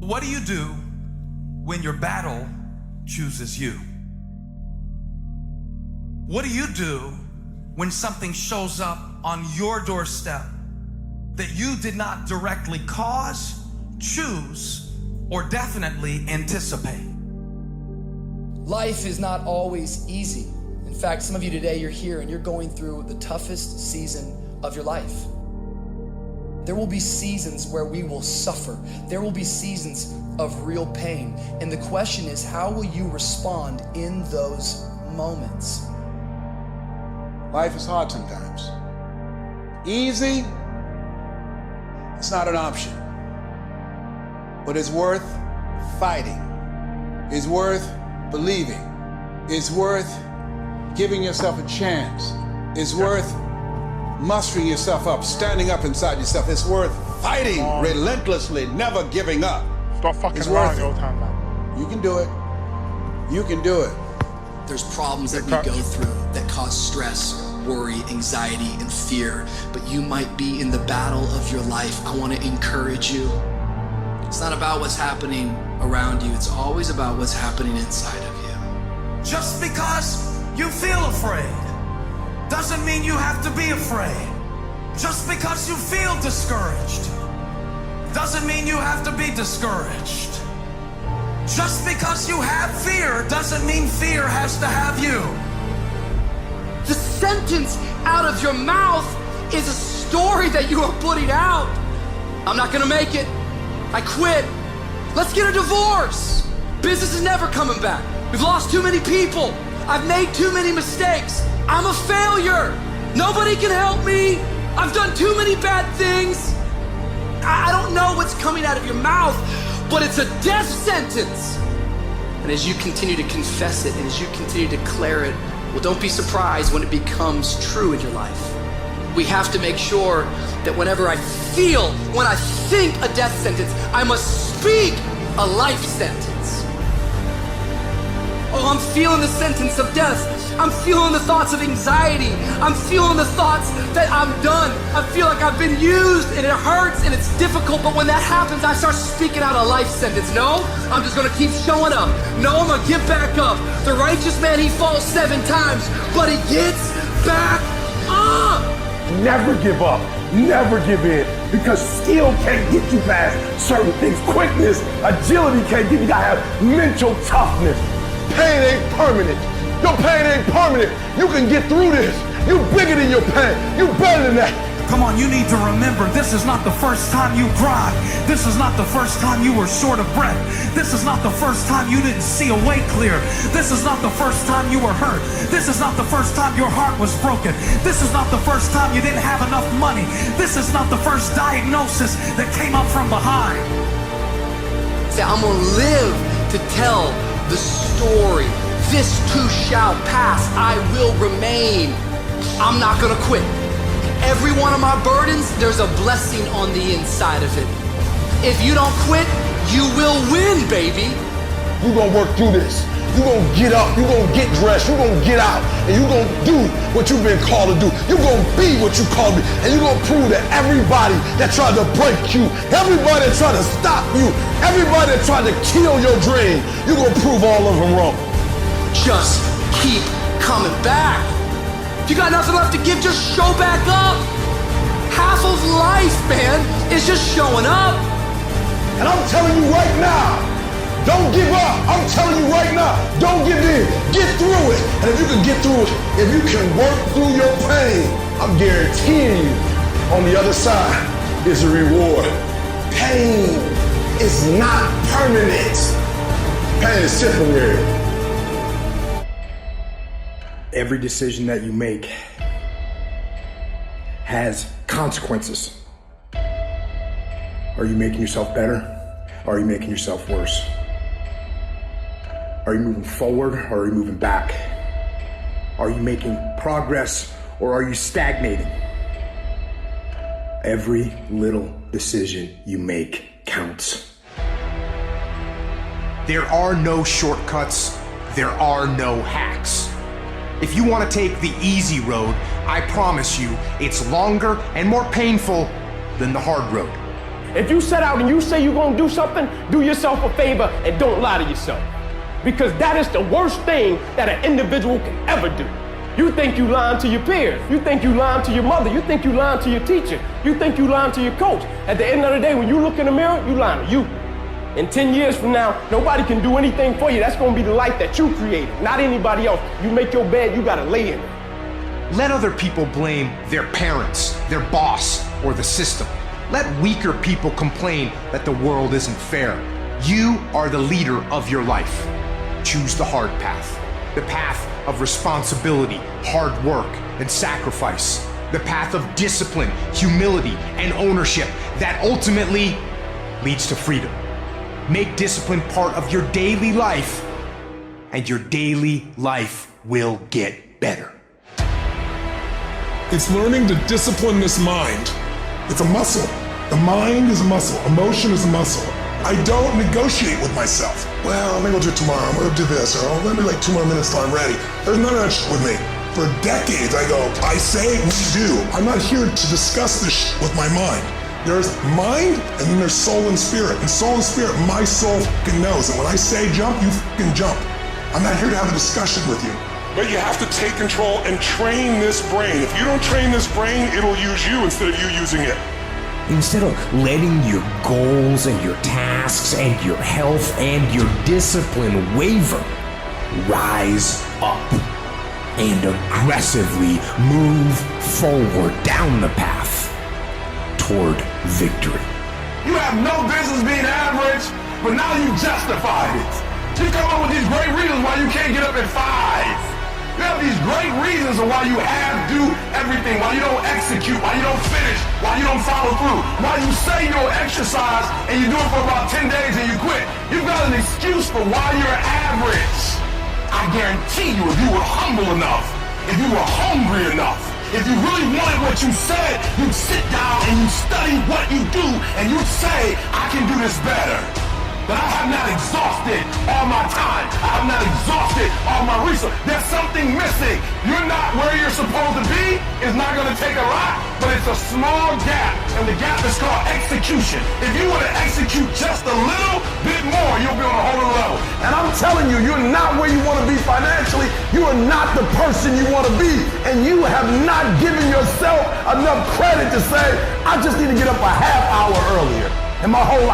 What do you do when your battle chooses you? What do you do when something shows up on your doorstep that you did not directly cause, choose, or definitely anticipate? Life is not always easy. In fact, some of you today, you're here and you're going through the toughest season of your life. There will be seasons where we will suffer. There will be seasons of real pain. And the question is, how will you respond in those moments? Life is hard sometimes. Easy, it's not an option. But it's worth fighting. It's worth believing. It's worth giving yourself a chance. It's worth mustering yourself up, standing up inside yourself. It's worth fighting relentlessly, never giving up. Stop fucking It's around worth your it. time, man. You can do it. You can do it. There's problems that we go through that cause stress, worry, anxiety, and fear. But you might be in the battle of your life. I want to encourage you. It's not about what's happening around you. It's always about what's happening inside of you. Just because you feel afraid doesn't mean you have to be afraid. Just because you feel discouraged doesn't mean you have to be discouraged. Just because you have fear doesn't mean fear has to have you. The sentence out of your mouth is a story that you are putting out. I'm not gonna make it. I quit. Let's get a divorce. Business is never coming back. We've lost too many people. I've made too many mistakes. I'm a failure. Nobody can help me. I've done too many bad things. I don't know what's coming out of your mouth, but it's a death sentence. And as you continue to confess it and as you continue to declare it, well, don't be surprised when it becomes true in your life. We have to make sure that whenever I think a death sentence, I must speak a life sentence. Oh, I'm feeling the sentence of death. I'm feeling the thoughts of anxiety. I'm feeling the thoughts that I'm done. I feel like I've been used and it hurts and it's difficult. But when that happens, I start speaking out a life sentence. No, I'm just gonna keep showing up. No, I'm gonna get back up. The righteous man, he falls 7 times, but he gets back up. Never give up. Never give in. Because skill can't get you past certain things. Quickness, agility can't get you. You gotta have mental toughness. Pain ain't permanent. Your pain ain't permanent. You can get through this. You bigger than your pain. You better than that. Come on, you need to remember, this is not the first time you cried. This is not the first time you were short of breath. This is not the first time you didn't see a way clear. This is not the first time you were hurt. This is not the first time your heart was broken. This is not the first time you didn't have enough money. This is not the first diagnosis that came up from behind. Say, I'm gonna live to tell the story. This too shall pass. I will remain. I'm not gonna quit. Every one of my burdens, there's a blessing on the inside of it. If you don't quit, you will win, baby. You gonna work through this. You gonna get up. You gonna get dressed. You gonna get out. And you gonna do what you've been called to do. You gonna be what you called to be. And you gonna prove that everybody that tried to break you, everybody that tried to stop you, everybody that tried to kill your dream, you gonna prove all of them wrong. Just keep coming back. If you got nothing left to give, just show back up. Half of life, man, is just showing up. And I'm telling you right now, don't give up. I'm telling you right now, don't give in. Get through it. And if you can get through it, if you can work through your pain, I'm guaranteeing you, on the other side is a reward. Pain is not permanent. Pain is temporary. Every decision that you make has consequences. Are you making yourself better? Or are you making yourself worse? Are you moving forward or are you moving back? Are you making progress or are you stagnating? Every little decision you make counts. There are no shortcuts. There are no hacks. If you want to take the easy road, I promise you it's longer and more painful than the hard road. If you set out and you say you're gonna do something, do yourself a favor and don't lie to yourself. Because that is the worst thing that an individual can ever do. You think you lying to your peers. You think you lying to your mother. You think you lying to your teacher. You think you lying to your coach. At the end of the day, when you look in the mirror, you lying to you. In 10 years from now, nobody can do anything for you. That's gonna be the life that you created, not anybody else. You make your bed, you gotta lay in it. Let other people blame their parents, their boss, or the system. Let weaker people complain that the world isn't fair. You are the leader of your life. Choose the hard path. The path of responsibility, hard work, and sacrifice. The path of discipline, humility, and ownership that ultimately leads to freedom. Make discipline part of your daily life, and your daily life will get better. It's learning to discipline this mind. It's a muscle. The mind is a muscle. Emotion is a muscle. I don't negotiate with myself. Well, maybe I'll do it tomorrow. I'm gonna do this, or let me like 2 more minutes till I'm ready. There's none of that shit with me. For decades, I go, I say, we do. I'm not here to discuss this shit with my mind. There's mind, and then there's soul and spirit. And soul and spirit, my soul fucking knows. And when I say jump, you fucking jump. I'm not here to have a discussion with you. But you have to take control and train this brain. If you don't train this brain, it'll use you instead of you using it. Instead of letting your goals and your tasks and your health and your discipline waver, rise up and aggressively move forward down the path toward victory. You have no business being average, but now you justified it. You come up with these great reasons why you can't get up at 5. You have these great reasons of why you do everything, why you don't execute, why you don't finish, why you don't follow through, why you say you'll exercise and you do it for about 10 days and you quit. You've got an excuse for why you're average. I guarantee you, if you were humble enough, if you were hungry enough, if you really wanted what you said, you'd sit down and you'd study what you do and you'd say, I can do this better. But I have not exhausted all my time. I have not exhausted all my resources. There's something missing. You're not where you're supposed to be. It's not going to take a lot, but it's a small gap, and the gap is called execution. If you want to execute just a little bit more, you'll be on a whole other level. And I'm telling you, you're not where you want to be financially. You are not the person you want to be, and you have not given yourself enough credit to say, I just need to get up a half hour earlier. And my whole life.